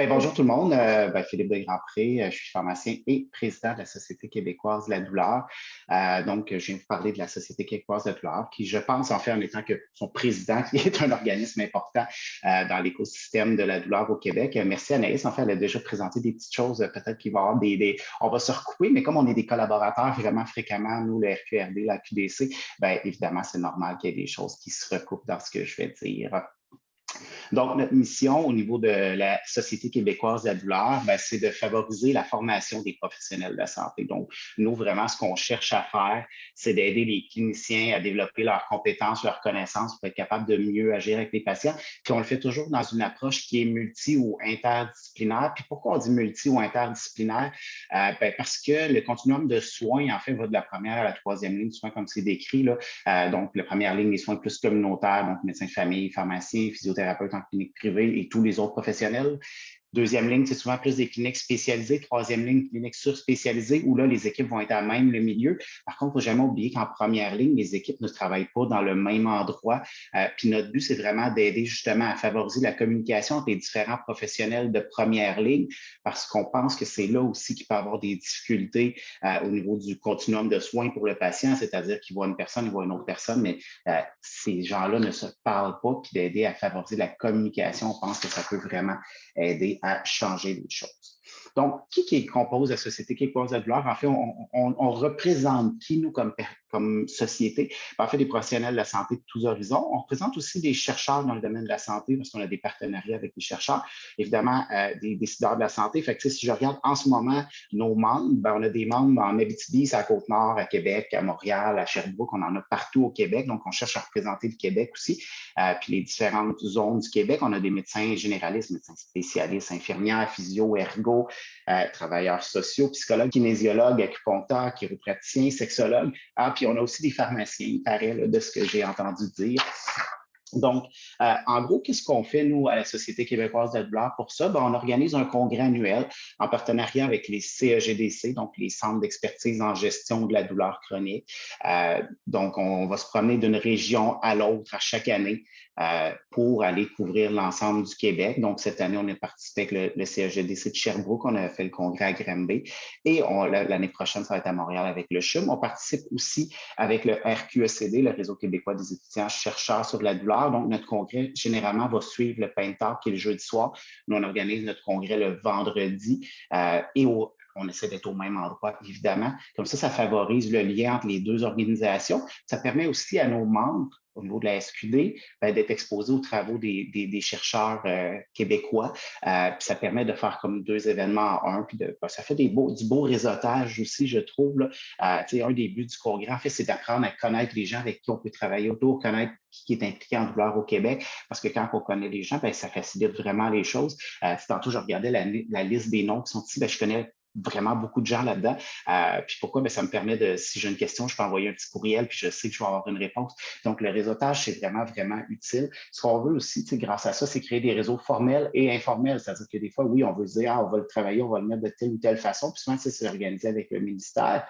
Bonjour tout le monde. Philippe de Grandpré, je suis pharmacien et président de la Société québécoise de la douleur. Je viens vous parler de la Société québécoise de la douleur, qui, je pense, en fait, en étant que son président, qui est un organisme important dans l'écosystème de la douleur au Québec. Merci Anaïs. En fait, elle a déjà présenté des petites choses. Peut-être qu'il va y avoir on va se recouper, mais comme on est des collaborateurs vraiment fréquemment, nous, le RQRD, la QDC, évidemment, c'est normal qu'il y ait des choses qui se recoupent dans ce que je vais dire. Donc, notre mission au niveau de la Société québécoise de la douleur, c'est de favoriser la formation des professionnels de la santé. Donc, nous, vraiment, ce qu'on cherche à faire, c'est d'aider les cliniciens à développer leurs compétences, leurs connaissances pour être capables de mieux agir avec les patients. Puis, on le fait toujours dans une approche qui est multi- ou interdisciplinaire. Puis, pourquoi on dit multi- ou interdisciplinaire? Parce que le continuum de soins, en fait, va de la première à la troisième ligne, souvent comme c'est décrit, là. Donc, la première ligne, les soins plus communautaires, donc médecins de famille, pharmaciens, physiothérapeutes en clinique privée et tous les autres professionnels. Deuxième ligne, c'est souvent plus des cliniques spécialisées. Troisième ligne, cliniques surspécialisées, où là, les équipes vont être à même le milieu. Par contre, il ne faut jamais oublier qu'en première ligne, les équipes ne travaillent pas dans le même endroit. Puis notre but, c'est vraiment d'aider justement à favoriser la communication entre les différents professionnels de première ligne, parce qu'on pense que c'est là aussi qu'il peut y avoir des difficultés au niveau du continuum de soins pour le patient, c'est-à-dire qu'il voit une personne, il voit une autre personne, mais ces gens-là ne se parlent pas, puis d'aider à favoriser la communication, on pense que ça peut vraiment aider à changer les choses. Donc, qui compose la Société québécoise de la douleur? En fait, on représente qui, nous, comme société? En fait, des professionnels de la santé de tous horizons. On représente aussi des chercheurs dans le domaine de la santé parce qu'on a des partenariats avec les chercheurs. Évidemment, des décideurs de la santé. Fait que, si je regarde en ce moment nos membres, on a des membres en Abitibi, c'est à Côte-Nord, à Québec, à Montréal, à Sherbrooke. On en a partout au Québec. Donc, on cherche à représenter le Québec aussi. Puis les différentes zones du Québec, on a des médecins généralistes, médecins spécialistes, infirmières, physio, ergo, travailleurs sociaux, psychologues, kinésiologues, acupuncteurs, chiropraticiens, sexologues. Puis on a aussi des pharmaciens, il paraît, là, de ce que j'ai entendu dire. Donc, en gros, qu'est-ce qu'on fait, nous, à la Société québécoise de la douleur pour ça? On organise un congrès annuel en partenariat avec les CEGDC, donc les centres d'expertise en gestion de la douleur chronique. Donc, on va se promener d'une région à l'autre à chaque année pour aller couvrir l'ensemble du Québec. Donc, cette année, on a participé avec le CEGDC de Sherbrooke, on a fait le congrès à Granby et l'année prochaine, ça va être à Montréal avec le CHUM. On participe aussi avec le RQECD, le Réseau québécois des étudiants chercheurs sur la douleur. Donc, notre congrès, généralement, va suivre le Pain Talk, qui est le jeudi soir. Nous, on organise notre congrès le vendredi on essaie d'être au même endroit, évidemment. Comme ça favorise le lien entre les deux organisations. Ça permet aussi à nos membres, au niveau de la SQD, d'être exposés aux travaux des chercheurs québécois. Puis ça permet de faire comme deux événements en un. Puis ça fait du beau réseautage aussi, je trouve. Là. Un des buts du congrès, en fait, c'est d'apprendre à connaître les gens avec qui on peut travailler autour, connaître qui est impliqué en douleur au Québec, parce que quand on connaît les gens, ça facilite vraiment les choses. Tantôt, je regardais la liste des noms qui sont ici, je connais vraiment beaucoup de gens là-dedans. Puis pourquoi? Ça me permet de, si j'ai une question, je peux envoyer un petit courriel, puis je sais que je vais avoir une réponse. Donc, le réseautage, c'est vraiment, vraiment utile. Ce qu'on veut aussi, grâce à ça, c'est créer des réseaux formels et informels. C'est-à-dire que des fois, oui, on veut se dire, on va le travailler, on va le mettre de telle ou telle façon. Puis souvent, c'est organisé avec le ministère.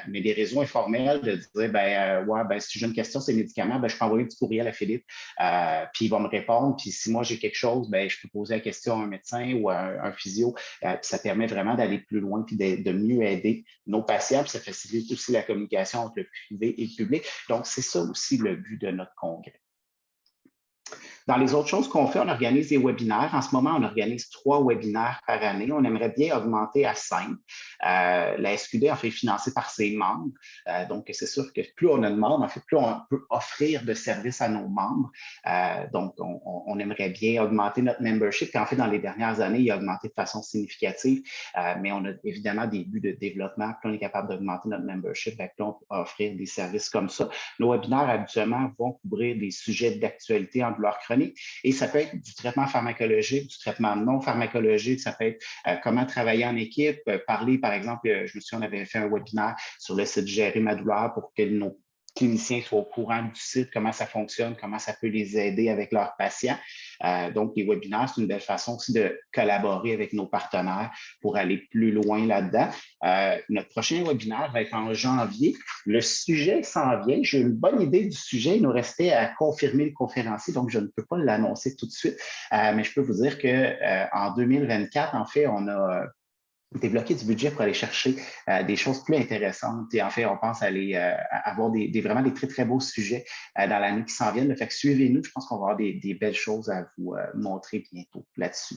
Mais des réseaux informels, de dire, si j'ai une question, c'est médicaments, je peux envoyer un petit courriel à Philippe, puis il va me répondre. Puis si moi, j'ai quelque chose, je peux poser la question à un médecin ou à un physio. Puis ça permet vraiment d'aller plus loin puis de mieux aider nos patients. Puis ça facilite aussi la communication entre le privé et le public. Donc, c'est ça aussi le but de notre congrès. Dans les autres choses qu'on fait, on organise des webinaires. En ce moment, on organise 3 webinaires par année. On aimerait bien augmenter à 5. La SQD, en fait, est financée par ses membres. Donc, c'est sûr que plus on a de membres, en fait, plus on peut offrir de services à nos membres. Donc, on aimerait bien augmenter notre membership. Puis, en fait, dans les dernières années, il a augmenté de façon significative. Mais on a évidemment des buts de développement. Plus on est capable d'augmenter notre membership, plus on peut offrir des services comme ça. Nos webinaires, habituellement, vont couvrir des sujets d'actualité en douleur chronique. Et ça peut être du traitement pharmacologique, du traitement non pharmacologique, ça peut être comment travailler en équipe, parler, par exemple, je me souviens, on avait fait un webinaire sur le site Gérer ma douleur pour que nos cliniciens soient au courant du site, comment ça fonctionne, comment ça peut les aider avec leurs patients. Donc, les webinaires, c'est une belle façon aussi de collaborer avec nos partenaires pour aller plus loin là-dedans. Notre prochain webinaire va être en janvier. Le sujet s'en vient. J'ai une bonne idée du sujet. Il nous restait à confirmer le conférencier, donc je ne peux pas l'annoncer tout de suite. Mais je peux vous dire qu'en 2024, en fait, on a débloquer du budget pour aller chercher des choses plus intéressantes. Et en fait, on pense aller avoir vraiment des très, très beaux sujets dans l'année qui s'en viennent. Fait que suivez-nous. Je pense qu'on va avoir des belles choses à vous montrer bientôt là-dessus.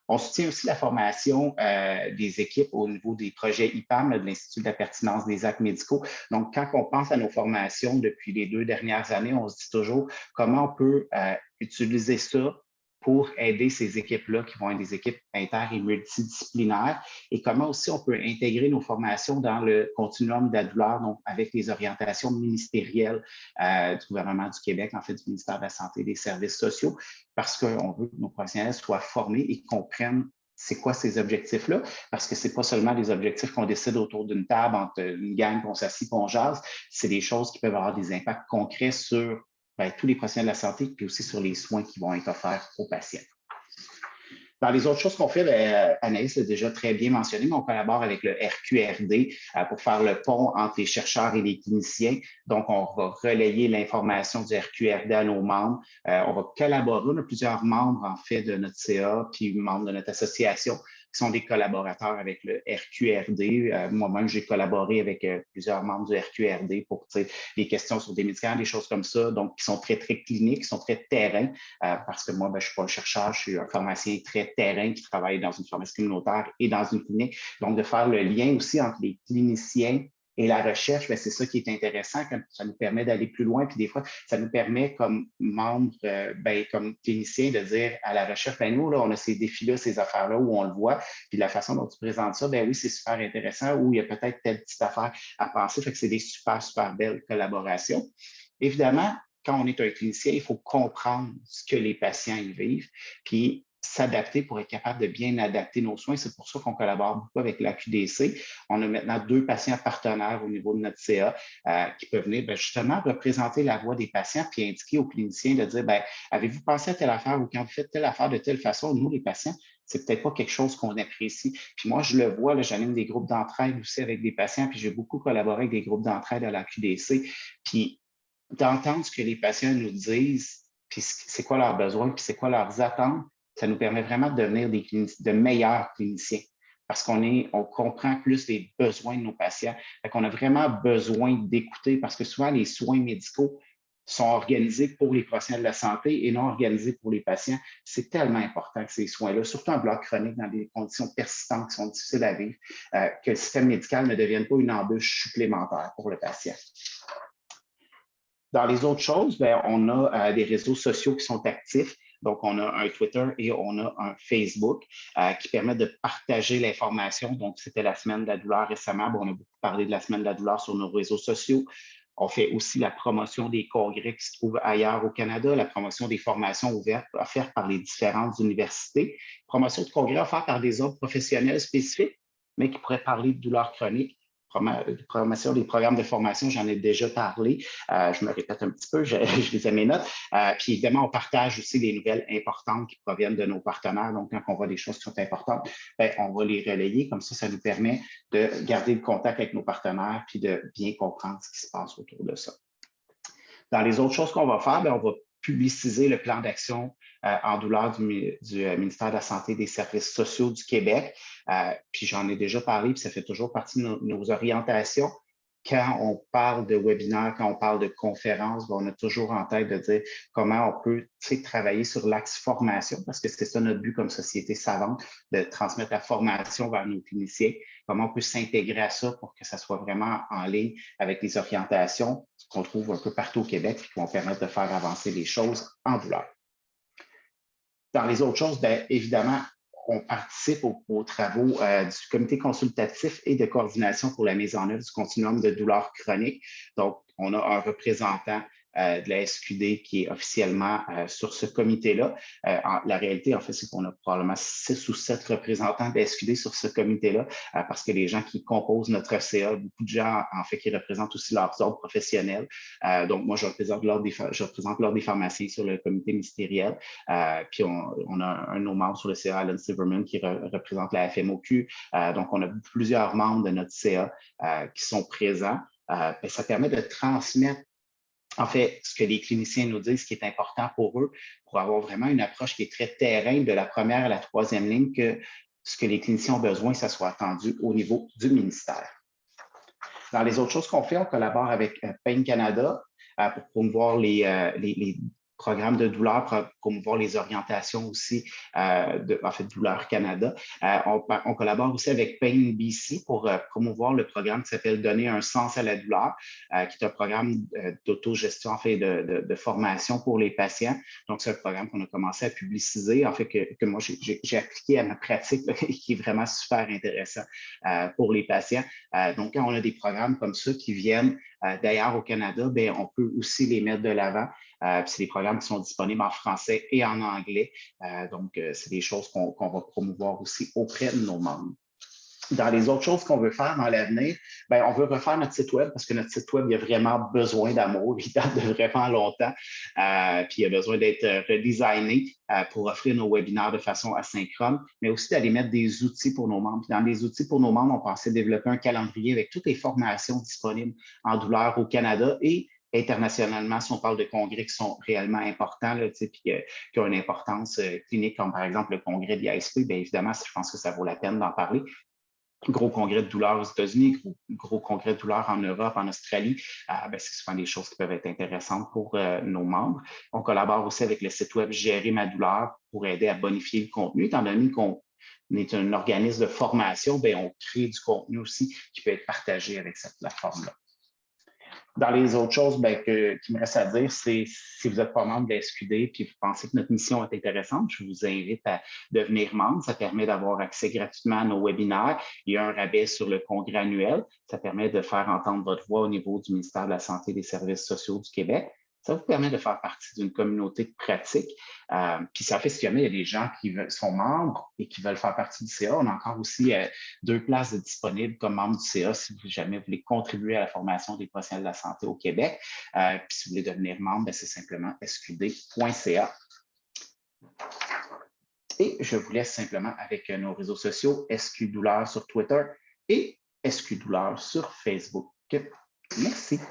On soutient aussi la formation des équipes au niveau des projets IPAM, là, de l'Institut de la pertinence des actes médicaux. Donc, quand on pense à nos formations depuis les 2 dernières années, on se dit toujours comment on peut utiliser ça pour aider ces équipes-là qui vont être des équipes inter- et multidisciplinaires et comment aussi on peut intégrer nos formations dans le continuum de la douleur, donc avec les orientations ministérielles du gouvernement du Québec, en fait du ministère de la Santé et des Services sociaux, parce qu'on veut que nos professionnels soient formés et comprennent c'est quoi ces objectifs-là, parce que ce n'est pas seulement des objectifs qu'on décide autour d'une table entre une gang, qu'on s'assied, qu'on jase, c'est des choses qui peuvent avoir des impacts concrets sur tous les professionnels de la santé, puis aussi sur les soins qui vont être offerts aux patients. Dans les autres choses qu'on fait, Anaïs l'a déjà très bien mentionné, mais on collabore avec le RQRD pour faire le pont entre les chercheurs et les cliniciens. Donc, on va relayer l'information du RQRD à nos membres. On va collaborer. On a plusieurs membres, en fait, de notre CA, puis membres de notre association qui sont des collaborateurs avec le RQRD. Moi-même, j'ai collaboré avec plusieurs membres du RQRD pour des questions sur des médicaments, des choses comme ça, donc qui sont très, très cliniques, qui sont très terrain, parce que moi, je ne suis pas un chercheur, je suis un pharmacien très terrain qui travaille dans une pharmacie communautaire et dans une clinique. Donc, de faire le lien aussi entre les cliniciens et la recherche, c'est ça qui est intéressant, ça nous permet d'aller plus loin. Puis des fois, ça nous permet comme membres, comme cliniciens, de dire à la recherche, nous, là, on a ces défis-là, ces affaires-là où on le voit. Puis la façon dont tu présentes ça, oui, c'est super intéressant, ou il y a peut-être telle petite affaire à penser. Fait que c'est des super, super belles collaborations. Évidemment, quand on est un clinicien, il faut comprendre ce que les patients y vivent, puis s'adapter pour être capable de bien adapter nos soins. C'est pour ça qu'on collabore beaucoup avec la QDC. On a maintenant 2 patients partenaires au niveau de notre CA qui peuvent venir justement représenter la voix des patients puis indiquer aux cliniciens de dire, avez-vous pensé à telle affaire ou quand vous faites telle affaire de telle façon, nous, les patients, c'est peut-être pas quelque chose qu'on apprécie. Puis moi, je le vois, j'anime des groupes d'entraide aussi avec des patients, puis j'ai beaucoup collaboré avec des groupes d'entraide à la QDC. Puis d'entendre ce que les patients nous disent, puis c'est quoi leurs besoins, puis c'est quoi leurs attentes, ça nous permet vraiment de devenir de meilleurs cliniciens parce on comprend plus les besoins de nos patients. Fait qu'on a vraiment besoin d'écouter parce que souvent, les soins médicaux sont organisés pour les professionnels de la santé et non organisés pour les patients. C'est tellement important que ces soins-là, surtout en bloc chronique, dans des conditions persistantes qui sont difficiles à vivre, que le système médical ne devienne pas une embûche supplémentaire pour le patient. Dans les autres choses, on a des réseaux sociaux qui sont actifs. Donc, on a un Twitter et on a un Facebook qui permettent de partager l'information. Donc, c'était la semaine de la douleur récemment. On a beaucoup parlé de la semaine de la douleur sur nos réseaux sociaux. On fait aussi la promotion des congrès qui se trouvent ailleurs au Canada, la promotion des formations ouvertes offertes par les différentes universités, promotion de congrès offerts par des autres professionnels spécifiques, mais qui pourraient parler de douleur chronique. Promotion des programmes de formation, j'en ai déjà parlé. Je me répète un petit peu, je les ai mes notes. Puis évidemment, on partage aussi les nouvelles importantes qui proviennent de nos partenaires. Donc, quand on voit des choses qui sont importantes, on va les relayer. Comme ça nous permet de garder le contact avec nos partenaires puis de bien comprendre ce qui se passe autour de ça. Dans les autres choses qu'on va faire, on va publiciser le plan d'action en douleur du ministère de la Santé et des Services sociaux du Québec. Puis j'en ai déjà parlé, puis ça fait toujours partie de nos orientations. Quand on parle de webinaire, quand on parle de conférences, on a toujours en tête de dire comment on peut travailler sur l'axe formation, parce que c'est ça notre but comme société savante, de transmettre la formation vers nos cliniciens, comment on peut s'intégrer à ça pour que ça soit vraiment en ligne avec les orientations qu'on trouve un peu partout au Québec et qui vont permettre de faire avancer les choses en douleur. Dans les autres choses, évidemment, on participe aux travaux du comité consultatif et de coordination pour la mise en œuvre du continuum de douleur chronique. Donc, on a un représentant de la SQD qui est officiellement sur ce comité-là. La réalité, en fait, c'est qu'on a probablement 6 ou 7 représentants de la SQD sur ce comité-là parce que les gens qui composent notre CA, beaucoup de gens, en fait, qui représentent aussi leurs ordres professionnels. Donc, moi, je représente l'ordre des pharmaciens sur le comité ministériel. Puis, on a un de nos membres sur le CA, Alan Silverman, qui représente la FMOQ. Donc, on a plusieurs membres de notre CA qui sont présents. Ça permet de transmettre, en fait, ce que les cliniciens nous disent, ce qui est important pour eux, pour avoir vraiment une approche qui est très terrain de la première à la troisième ligne, que ce que les cliniciens ont besoin, ça soit attendu au niveau du ministère. Dans les autres choses qu'on fait, on collabore avec Pain Canada pour promouvoir les programmes de douleur, pour promouvoir les orientations aussi, en fait, Douleur Canada. On collabore aussi avec Pain BC pour promouvoir le programme qui s'appelle Donner un sens à la douleur, qui est un programme d'autogestion, en fait, de formation pour les patients. Donc, c'est un programme qu'on a commencé à publiciser, en fait, que moi, j'ai appliqué à ma pratique, qui est vraiment super intéressant pour les patients. Donc, quand on a des programmes comme ça qui viennent d'ailleurs au Canada, bien, on peut aussi les mettre de l'avant. C'est des programmes qui sont disponibles en français et en anglais. Donc, c'est des choses qu'on va promouvoir aussi auprès de nos membres. Dans les autres choses qu'on veut faire dans l'avenir, bien, on veut refaire notre site web parce que notre site web, il a vraiment besoin d'amour. Il date de vraiment longtemps. Puis, il a besoin d'être redesigné pour offrir nos webinaires de façon asynchrone, mais aussi d'aller mettre des outils pour nos membres. Puis, dans les outils pour nos membres, on pensait développer un calendrier avec toutes les formations disponibles en douleur au Canada et internationalement, si on parle de congrès qui sont réellement importants, là, puis qui ont une importance clinique, comme par exemple le congrès de l'ISP, bien évidemment, je pense que ça vaut la peine d'en parler. Gros congrès de douleur aux États-Unis, gros congrès de douleur en Europe, en Australie, c'est souvent des choses qui peuvent être intéressantes pour nos membres. On collabore aussi avec le site web Gérer ma douleur pour aider à bonifier le contenu, étant donné qu'on est un organisme de formation, bien, on crée du contenu aussi qui peut être partagé avec cette plateforme-là. Dans les autres choses qui me reste à dire, c'est si vous n'êtes pas membre de la SQD et vous pensez que notre mission est intéressante, je vous invite à devenir membre. Ça permet d'avoir accès gratuitement à nos webinaires. Il y a un rabais sur le congrès annuel. Ça permet de faire entendre votre voix au niveau du ministère de la Santé et des Services sociaux du Québec. Ça vous permet de faire partie d'une communauté de pratique. Puis ça fait si jamais il y a des gens qui sont membres et qui veulent faire partie du CA, on a encore aussi 2 places disponibles comme membre du CA si jamais vous voulez contribuer à la formation des professionnels de la santé au Québec. Puis si vous voulez devenir membre, c'est simplement sqd.ca. Et je vous laisse simplement avec nos réseaux sociaux, SQ Douleur sur Twitter et SQ Douleur sur Facebook. Merci.